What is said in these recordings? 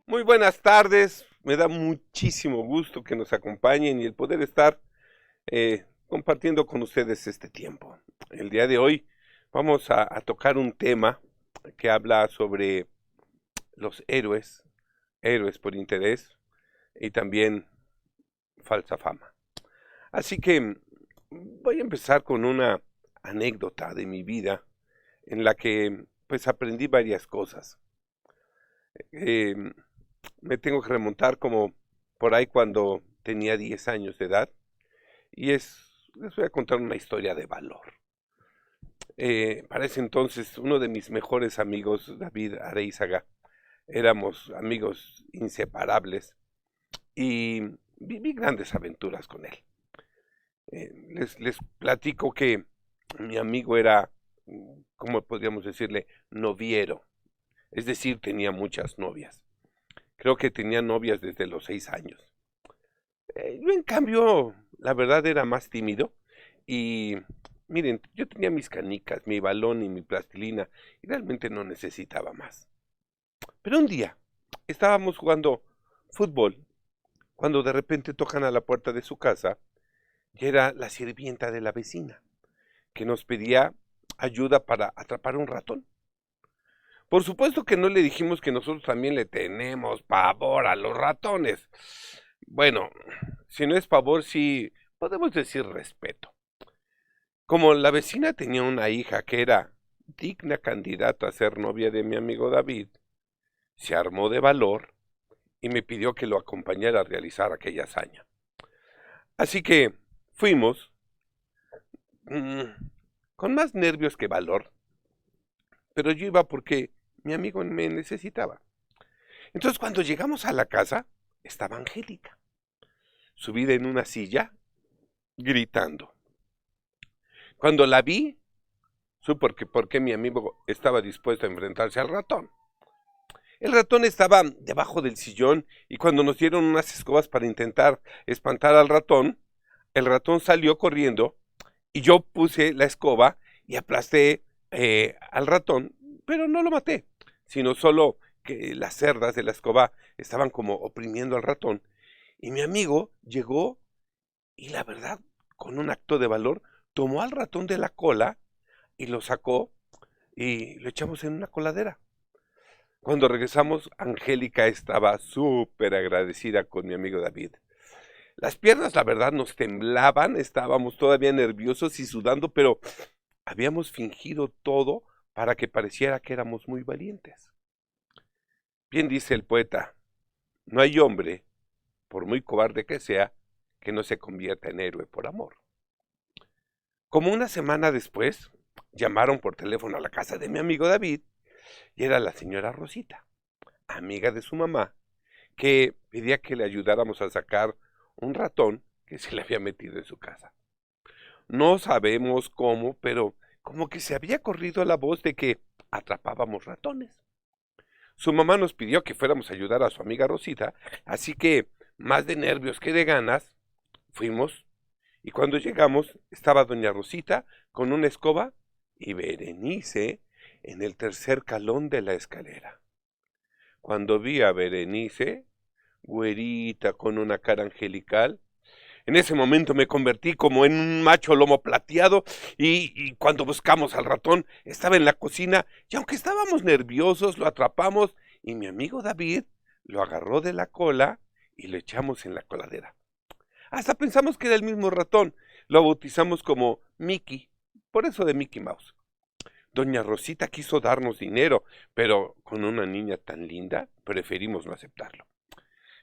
Muy buenas tardes, me da muchísimo gusto que nos acompañen y el poder estar compartiendo con ustedes este tiempo. El día de hoy vamos a tocar un tema que habla sobre los héroes, héroes por interés y también falsa fama. Así que voy a empezar con una anécdota de mi vida en la que pues aprendí varias cosas. Eh, Me tengo que remontar como por ahí cuando tenía 10 años de edad y les voy a contar una historia de valor. Para ese entonces, uno de mis mejores amigos, David Areizaga, éramos amigos inseparables y viví grandes aventuras con él. Les platico que mi amigo era, ¿cómo podríamos decirle? Noviero, es decir, tenía muchas novias. Creo que tenía novias desde los 6 años. Yo en cambio, la verdad era más tímido y miren, yo tenía mis canicas, mi balón y mi plastilina y realmente no necesitaba más. Pero un día estábamos jugando fútbol cuando de repente tocan a la puerta de su casa y era la sirvienta de la vecina que nos pedía ayuda para atrapar un ratón. Por supuesto que no le dijimos que nosotros también le tenemos pavor a los ratones. Bueno, si no es pavor, sí podemos decir respeto. Como la vecina tenía una hija que era digna candidata a ser novia de mi amigo David, se armó de valor y me pidió que lo acompañara a realizar aquella hazaña. Así que fuimos, mm, con más nervios que valor, pero yo iba porque mi amigo me necesitaba. Entonces cuando llegamos a la casa, estaba Angélica, subida en una silla, gritando. Cuando la vi, supe por qué mi amigo estaba dispuesto a enfrentarse al ratón. El ratón estaba debajo del sillón y cuando nos dieron unas escobas para intentar espantar al ratón, el ratón salió corriendo y yo puse la escoba y aplasté al ratón, pero no lo maté, sino solo que las cerdas de la escoba estaban como oprimiendo al ratón. Y mi amigo llegó y la verdad, con un acto de valor, tomó al ratón de la cola y lo sacó y lo echamos en una coladera. Cuando regresamos, Angélica estaba súper agradecida con mi amigo David. Las piernas, la verdad, nos temblaban, estábamos todavía nerviosos y sudando, pero habíamos fingido todo para que pareciera que éramos muy valientes. Bien dice el poeta, no hay hombre, por muy cobarde que sea, que no se convierta en héroe por amor. Como una semana después, llamaron por teléfono a la casa de mi amigo David y era la señora Rosita, amiga de su mamá, que pedía que le ayudáramos a sacar un ratón que se le había metido en su casa. No sabemos cómo, pero como que se había corrido la voz de que atrapábamos ratones. Su mamá nos pidió que fuéramos a ayudar a su amiga Rosita, así que, más de nervios que de ganas, fuimos y cuando llegamos estaba doña Rosita con una escoba y Berenice en el tercer calón de la escalera. Cuando vi a Berenice, güerita con una cara angelical, en ese momento me convertí como en un macho lomo plateado y cuando buscamos al ratón estaba en la cocina y aunque estábamos nerviosos lo atrapamos y mi amigo David lo agarró de la cola y lo echamos en la coladera. Hasta pensamos que era el mismo ratón, lo bautizamos como Mickey, por eso de Mickey Mouse. Doña Rosita quiso darnos dinero, pero con una niña tan linda preferimos no aceptarlo.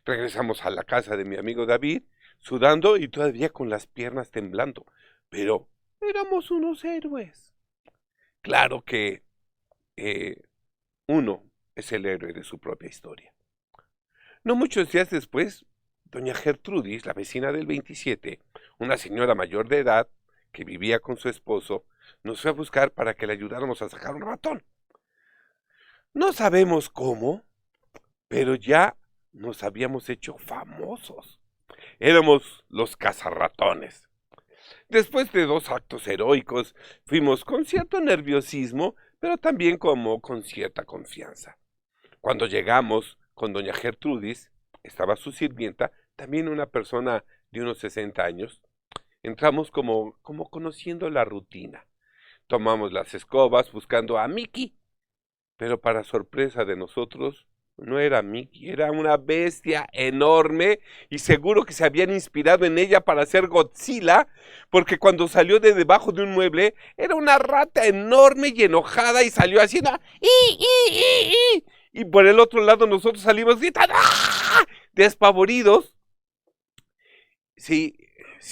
Regresamos a la casa de mi amigo David, sudando y todavía con las piernas temblando. Pero éramos unos héroes. Claro que eh, uno es el héroe de su propia historia. No muchos días después, doña Gertrudis, la vecina del 27, una señora mayor de edad que vivía con su esposo, nos fue a buscar para que le ayudáramos a sacar un ratón. No sabemos cómo, pero ya nos habíamos hecho famosos. Éramos los cazarratones. Después de 2 actos heroicos, fuimos con cierto nerviosismo, pero también como con cierta confianza. Cuando llegamos, con doña Gertrudis, estaba su sirvienta, también una persona de unos 60 años. Entramos como conociendo la rutina. Tomamos las escobas buscando a Mickey, pero para sorpresa de nosotros, no era Mickey, era una bestia enorme y seguro que se habían inspirado en ella para hacer Godzilla, porque cuando salió de debajo de un mueble, era una rata enorme y enojada y salió haciendo ¡i! Y por el otro lado nosotros salimos gritando ¡ah! Despavoridos. Si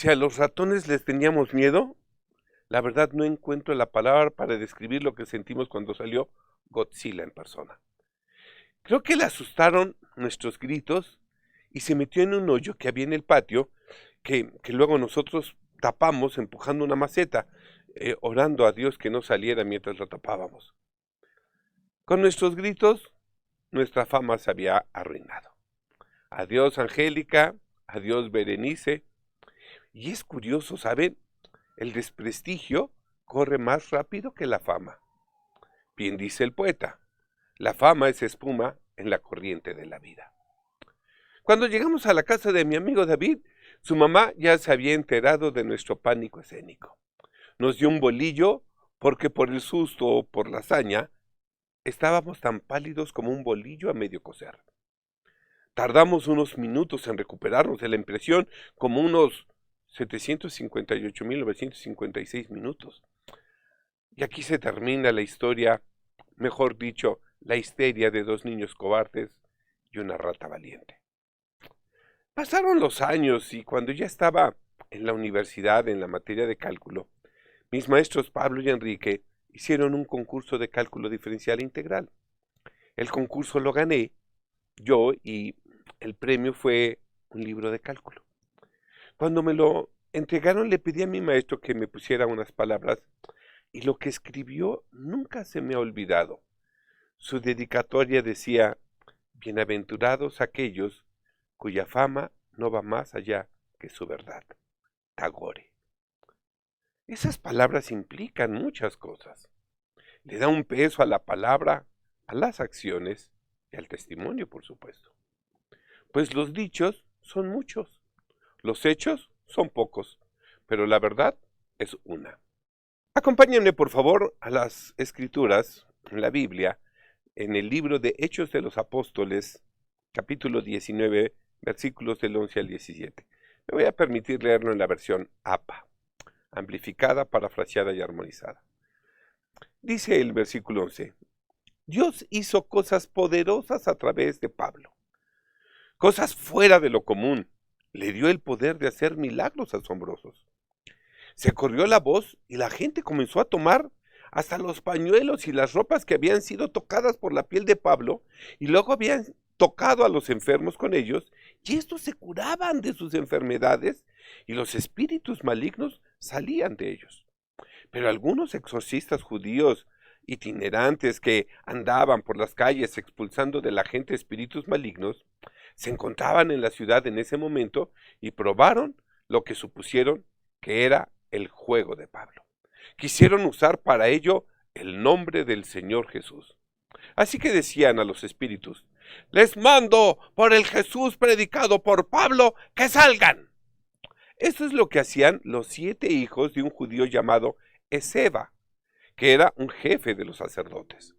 a los ratones les teníamos miedo, la verdad no encuentro la palabra para describir lo que sentimos cuando salió Godzilla en persona. Creo que le asustaron nuestros gritos y se metió en un hoyo que había en el patio que luego nosotros tapamos empujando una maceta, orando a Dios que no saliera mientras lo tapábamos. Con nuestros gritos, nuestra fama se había arruinado. Adiós Angélica, adiós Berenice. Y es curioso, ¿saben? El desprestigio corre más rápido que la fama. Bien dice el poeta, la fama es espuma en la corriente de la vida. Cuando llegamos a la casa de mi amigo David, su mamá ya se había enterado de nuestro pánico escénico. Nos dio un bolillo porque por el susto o por la hazaña estábamos tan pálidos como un bolillo a medio cocer. Tardamos unos minutos en recuperarnos de la impresión, como unos 758.956 minutos. Y aquí se termina la historia, mejor dicho, la histeria de dos niños cobardes y una rata valiente. Pasaron los años y cuando ya estaba en la universidad en la materia de cálculo, mis maestros Pablo y Enrique hicieron un concurso de cálculo diferencial e integral. El concurso lo gané yo y el premio fue un libro de cálculo. Cuando me lo entregaron le pedí a mi maestro que me pusiera unas palabras y lo que escribió nunca se me ha olvidado. Su dedicatoria decía, bienaventurados aquellos cuya fama no va más allá que su verdad. Tagore. Esas palabras implican muchas cosas. Le da un peso a la palabra, a las acciones y al testimonio, por supuesto. Pues los dichos son muchos, los hechos son pocos, pero la verdad es una. Acompáñenme, por favor, a las Escrituras, en la Biblia, en el libro de Hechos de los Apóstoles, capítulo 19, versículos del 11 al 17. Me voy a permitir leerlo en la versión APA, amplificada, parafraseada y armonizada. Dice el versículo 11, Dios hizo cosas poderosas a través de Pablo, cosas fuera de lo común. Le dio el poder de hacer milagros asombrosos. Se corrió la voz y la gente comenzó a tomar hasta los pañuelos y las ropas que habían sido tocadas por la piel de Pablo y luego habían tocado a los enfermos con ellos y estos se curaban de sus enfermedades y los espíritus malignos salían de ellos. Pero algunos exorcistas judíos itinerantes que andaban por las calles expulsando de la gente espíritus malignos se encontraban en la ciudad en ese momento y probaron lo que supusieron que era el juego de Pablo. Quisieron usar para ello el nombre del Señor Jesús. Así que decían a los espíritus, les mando por el Jesús predicado por Pablo que salgan. Eso es lo que hacían los 7 hijos de un judío llamado Esceva, que era un jefe de los sacerdotes.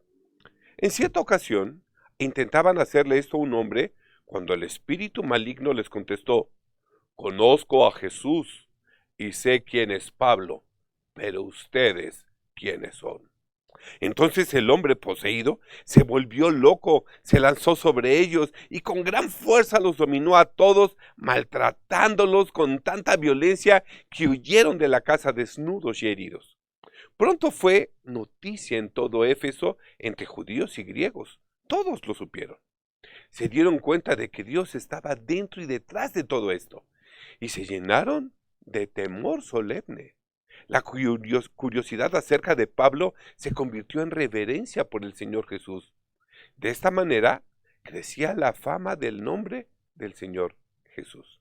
En cierta ocasión intentaban hacerle esto a un hombre cuando el espíritu maligno les contestó, conozco a Jesús y sé quién es Pablo, pero ustedes, ¿quiénes son? Entonces el hombre poseído se volvió loco, se lanzó sobre ellos y con gran fuerza los dominó a todos, maltratándolos con tanta violencia que huyeron de la casa desnudos y heridos. Pronto fue noticia en todo Éfeso entre judíos y griegos. Todos lo supieron. Se dieron cuenta de que Dios estaba dentro y detrás de todo esto y se llenaron de temor solemne. La curiosidad acerca de Pablo se convirtió en reverencia por el Señor Jesús. De esta manera crecía la fama del nombre del Señor Jesús.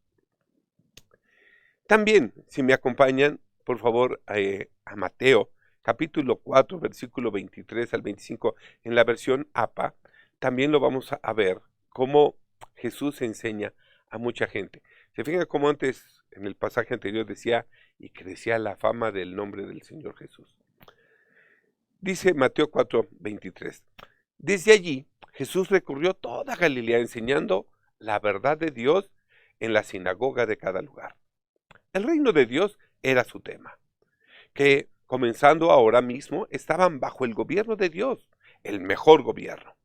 También, si me acompañan, por favor, a Mateo, capítulo 4, versículo 23 al 25, en la versión APA, también lo vamos a ver cómo Jesús enseña a mucha gente. Se fijan cómo antes, en el pasaje anterior decía, y crecía la fama del nombre del Señor Jesús. Dice Mateo 4:23. Desde allí, Jesús recorrió toda Galilea enseñando la verdad de Dios en la sinagoga de cada lugar. El reino de Dios era su tema, que comenzando ahora mismo estaban bajo el gobierno de Dios, el mejor gobierno.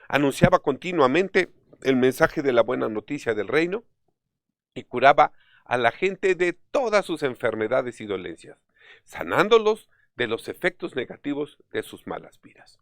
Anunciaba continuamente el mensaje de la buena noticia del reino y curaba a la gente de todas sus enfermedades y dolencias, sanándolos de los efectos negativos de sus malas vidas.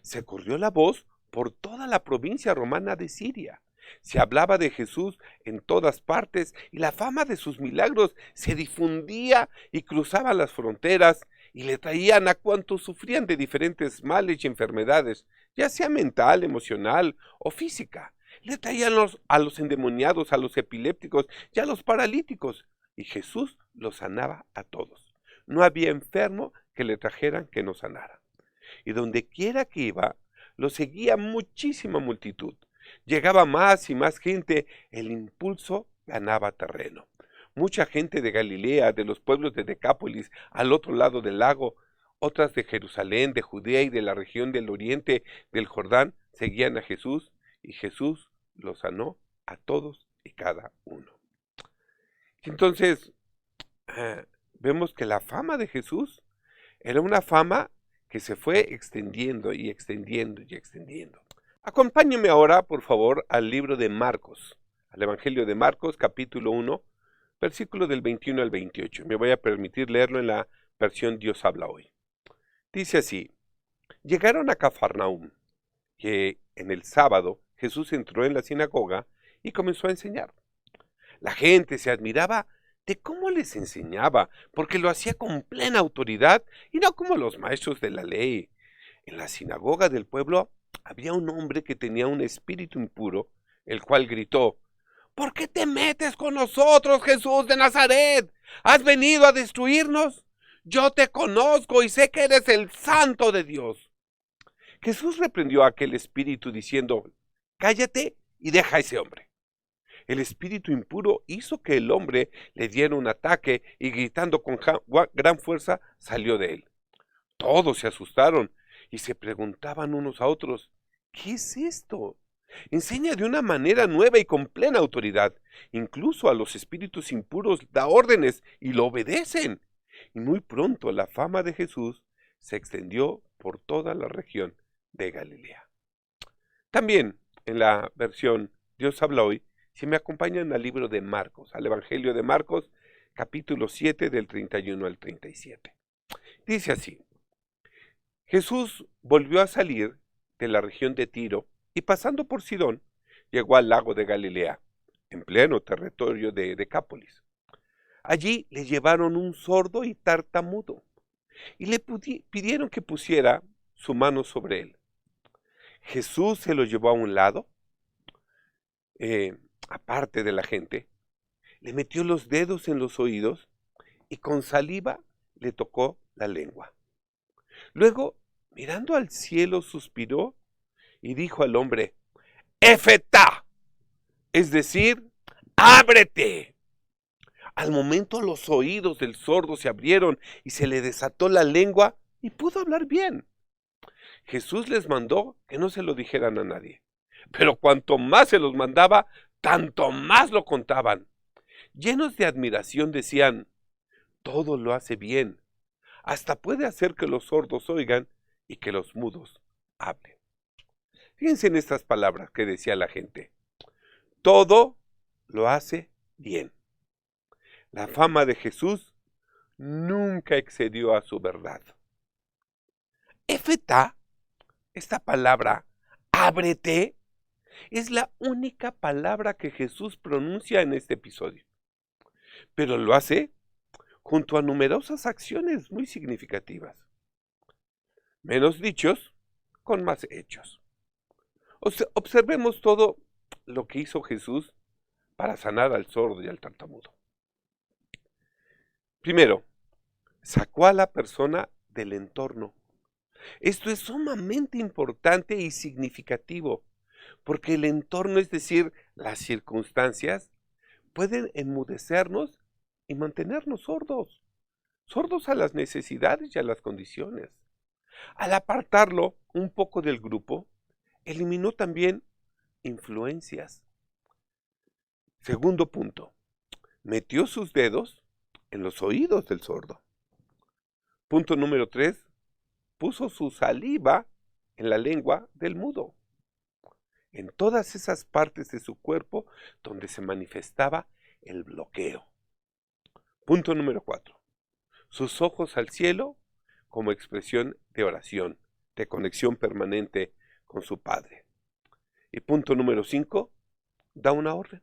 Se corrió la voz por toda la provincia romana de Siria. Se hablaba de Jesús en todas partes y la fama de sus milagros se difundía y cruzaba las fronteras y le traían a cuantos sufrían de diferentes males y enfermedades, ya sea mental, emocional o física. Le traían a los endemoniados, a los epilépticos y a los paralíticos, y Jesús los sanaba a todos. No había enfermo que le trajeran que no sanara. Y donde quiera que iba, lo seguía muchísima multitud. Llegaba más y más gente, el impulso ganaba terreno. Mucha gente de Galilea, de los pueblos de Decápolis, al otro lado del lago, otras de Jerusalén, de Judea y de la región del oriente del Jordán, seguían a Jesús, y Jesús los sanó a todos y cada uno. Entonces, vemos que la fama de Jesús era una fama que se fue extendiendo y extendiendo y extendiendo. Acompáñenme ahora, por favor, al libro de Marcos, al Evangelio de Marcos, capítulo 1, versículo del 21 al 28. Me voy a permitir leerlo en la versión Dios habla hoy. Dice así: llegaron a Cafarnaúm, que en el sábado Jesús entró en la sinagoga y comenzó a enseñar. La gente se admiraba de cómo les enseñaba, porque lo hacía con plena autoridad y no como los maestros de la ley. En la sinagoga del pueblo había un hombre que tenía un espíritu impuro, el cual gritó: ¿por qué te metes con nosotros, Jesús de Nazaret? ¿Has venido a destruirnos? Yo te conozco y sé que eres el Santo de Dios. Jesús reprendió a aquel espíritu diciendo: cállate y deja a ese hombre. El espíritu impuro hizo que el hombre le diera un ataque y gritando con gran fuerza salió de él. Todos se asustaron y se preguntaban unos a otros: ¿qué es esto? Enseña de una manera nueva y con plena autoridad. Incluso a los espíritus impuros da órdenes y lo obedecen. Y muy pronto la fama de Jesús se extendió por toda la región de Galilea. También en la versión Dios habla hoy, si me acompañan al libro de Marcos, al Evangelio de Marcos, capítulo 7 del 31 al 37. Dice así: Jesús volvió a salir de la región de Tiro y pasando por Sidón, llegó al lago de Galilea, en pleno territorio de Decápolis. Allí le llevaron un sordo y tartamudo y le pidieron que pusiera su mano sobre él. Jesús se lo llevó a un lado, aparte de la gente, le metió los dedos en los oídos y con saliva le tocó la lengua. Luego, mirando al cielo, suspiró y dijo al hombre: ¡Efetá! Es decir, ¡ábrete! Al momento los oídos del sordo se abrieron y se le desató la lengua y pudo hablar bien. Jesús les mandó que no se lo dijeran a nadie, pero cuanto más se los mandaba, tanto más lo contaban. Llenos de admiración decían: todo lo hace bien, hasta puede hacer que los sordos oigan y que los mudos hablen. Fíjense en estas palabras que decía la gente: todo lo hace bien. La fama de Jesús nunca excedió a su verdad. Efetá, esta palabra, ábrete, es la única palabra que Jesús pronuncia en este episodio, pero lo hace junto a numerosas acciones muy significativas. Menos dichos, con más hechos. Observemos todo lo que hizo Jesús para sanar al sordo y al tartamudo. Primero, sacó a la persona del entorno. Esto es sumamente importante y significativo, porque el entorno, es decir, las circunstancias, pueden enmudecernos y mantenernos sordos, sordos a las necesidades y a las condiciones. Al apartarlo un poco del grupo, eliminó también influencias. Segundo punto, metió sus dedos en los oídos del sordo. Punto número 3, puso su saliva en la lengua del mudo, en todas esas partes de su cuerpo donde se manifestaba el bloqueo. Punto número 4, sus ojos al cielo como expresión de oración, de conexión permanente con su Padre. Y punto número 5, da una orden.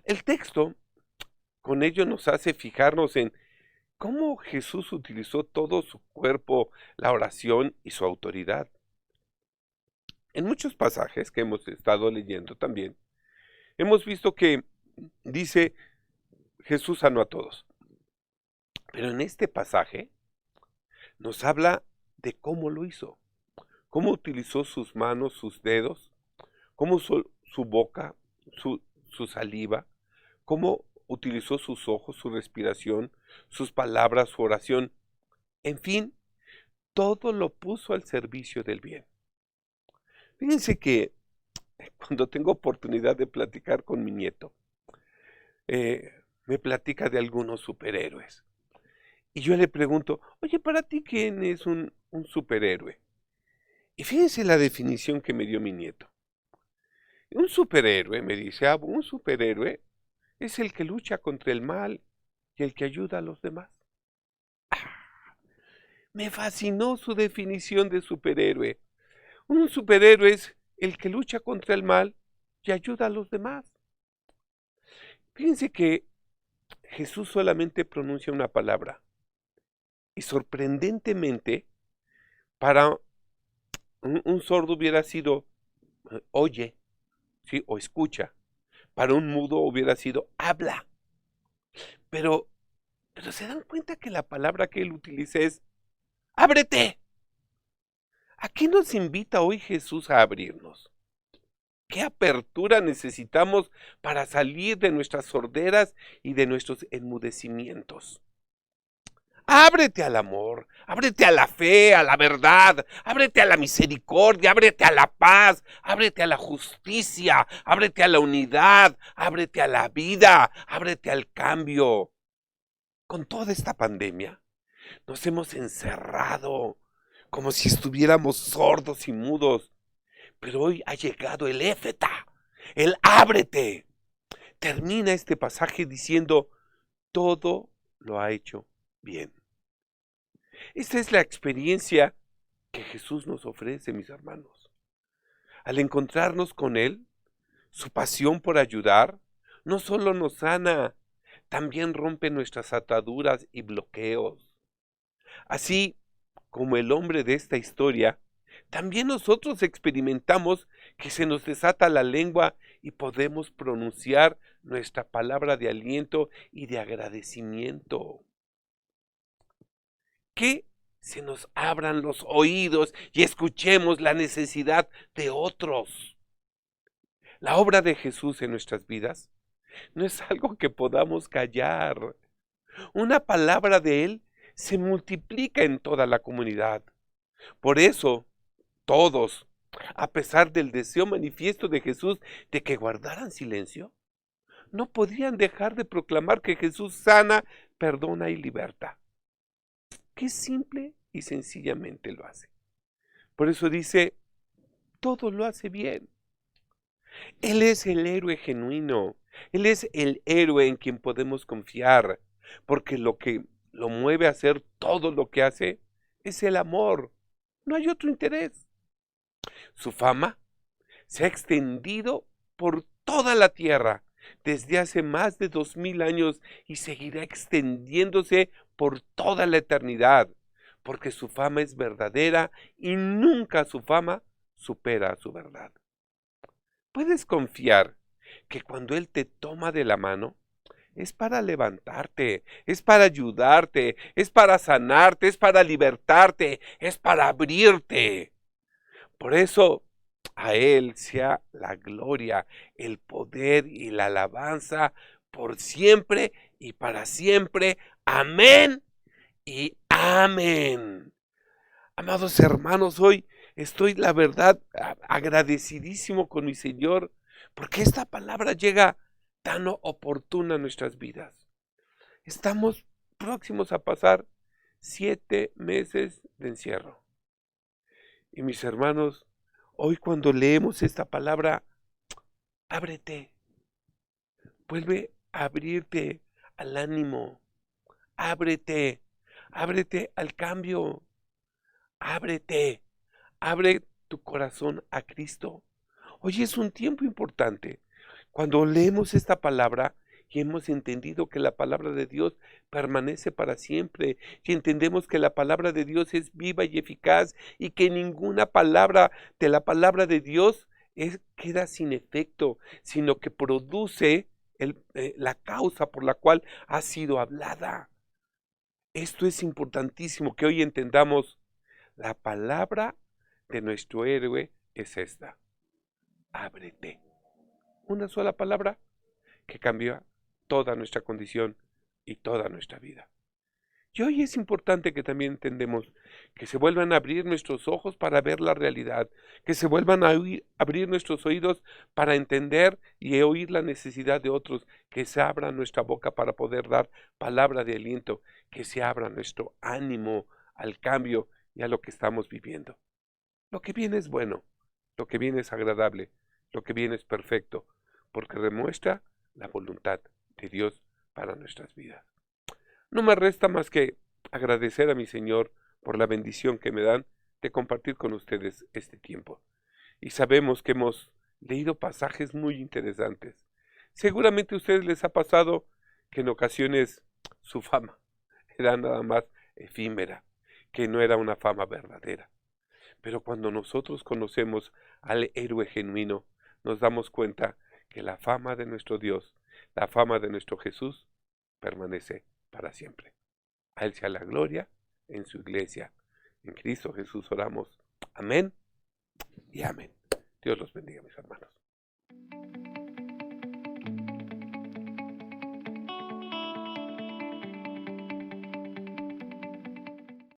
El texto con ello nos hace fijarnos en cómo Jesús utilizó todo su cuerpo, la oración y su autoridad. En muchos pasajes que hemos estado leyendo también, hemos visto que dice Jesús sanó a todos. Pero en este pasaje nos habla de cómo lo hizo, cómo utilizó sus manos, sus dedos, cómo su boca, su saliva, cómo utilizó sus ojos, su respiración, sus palabras, su oración. En fin, todo lo puso al servicio del bien. Fíjense que cuando tengo oportunidad de platicar con mi nieto, me platica de algunos superhéroes. Y yo le pregunto, oye, ¿para ti quién es un superhéroe? Y fíjense la definición que me dio mi nieto. Un superhéroe, me dice, un superhéroe es el que lucha contra el mal y el que ayuda a los demás. Me fascinó su definición de superhéroe. Un superhéroe es el que lucha contra el mal y ayuda a los demás. Fíjense que Jesús solamente pronuncia una palabra. Y sorprendentemente, para un sordo hubiera sido oye, ¿sí? O escucha. Para un mudo hubiera sido habla. Pero se dan cuenta que la palabra que él utiliza es ábrete. ¿A qué nos invita hoy Jesús a abrirnos? ¿Qué apertura necesitamos para salir de nuestras sorderas y de nuestros enmudecimientos? Ábrete al amor, ábrete a la fe, a la verdad, ábrete a la misericordia, ábrete a la paz, ábrete a la justicia, ábrete a la unidad, ábrete a la vida, ábrete al cambio. Con toda esta pandemia, nos hemos encerrado como si estuviéramos sordos y mudos, pero hoy ha llegado el éfeta, el ábrete. Termina este pasaje diciendo, todo lo ha hecho bien. Esta es la experiencia que Jesús nos ofrece, mis hermanos. Al encontrarnos con Él, su pasión por ayudar, no solo nos sana, también rompe nuestras ataduras y bloqueos. Así como el hombre de esta historia, también nosotros experimentamos que se nos desata la lengua y podemos pronunciar nuestra palabra de aliento y de agradecimiento. Que se nos abran los oídos y escuchemos la necesidad de otros. La obra de Jesús en nuestras vidas no es algo que podamos callar. Una palabra de Él se multiplica en toda la comunidad. Por eso, todos, a pesar del deseo manifiesto de Jesús de que guardaran silencio, no podían dejar de proclamar que Jesús sana, perdona y liberta. Qué simple y sencillamente lo hace. Por eso dice, todo lo hace bien. Él es el héroe genuino. Él es el héroe en quien podemos confiar, porque lo que lo mueve a hacer todo lo que hace es el amor. No hay otro interés. Su fama se ha extendido por toda la tierra desde hace más de 2000 años y seguirá extendiéndose por toda la eternidad, porque su fama es verdadera y nunca su fama supera a su verdad. Puedes confiar que cuando Él te toma de la mano, es para levantarte, es para ayudarte, es para sanarte, es para libertarte, es para abrirte. Por eso, A Él sea la gloria, el poder y la alabanza por siempre y para siempre. Amén y amén. Amados hermanos, hoy estoy, la verdad, agradecidísimo con mi Señor, porque esta palabra llega tan oportuna a nuestras vidas. Estamos próximos a pasar 7 meses de encierro. Y mis hermanos, hoy cuando leemos esta palabra, ábrete, vuelve a abrirte al ánimo, ábrete, ábrete al cambio, ábrete, abre tu corazón a Cristo. Hoy es un tiempo importante. Cuando leemos esta palabra y hemos entendido que la palabra de Dios permanece para siempre, y entendemos que la palabra de Dios es viva y eficaz, y que ninguna palabra de la palabra de Dios queda sin efecto, sino que produce la causa por la cual ha sido hablada. Esto es importantísimo, que hoy entendamos. La palabra de nuestro héroe es esta: ábrete. Una sola palabra que cambia toda nuestra condición y toda nuestra vida. Y hoy es importante que también entendemos que se vuelvan a abrir nuestros ojos para ver la realidad, que se vuelvan a abrir nuestros oídos para entender y oír la necesidad de otros, que se abra nuestra boca para poder dar palabra de aliento, que se abra nuestro ánimo al cambio y a lo que estamos viviendo. Lo que viene es bueno, lo que viene es agradable, lo que viene es perfecto, porque demuestra la voluntad de Dios para nuestras vidas. No me resta más que agradecer a mi Señor por la bendición que me dan de compartir con ustedes este tiempo. Y sabemos que hemos leído pasajes muy interesantes. Seguramente a ustedes les ha pasado que en ocasiones su fama era nada más efímera, que no era una fama verdadera. Pero cuando nosotros conocemos al héroe genuino, nos damos cuenta que la fama de nuestro Dios, la fama de nuestro Jesús, permanece para siempre. A Él sea la gloria en su iglesia. En Cristo Jesús oramos. Amén y amén. Dios los bendiga, mis hermanos.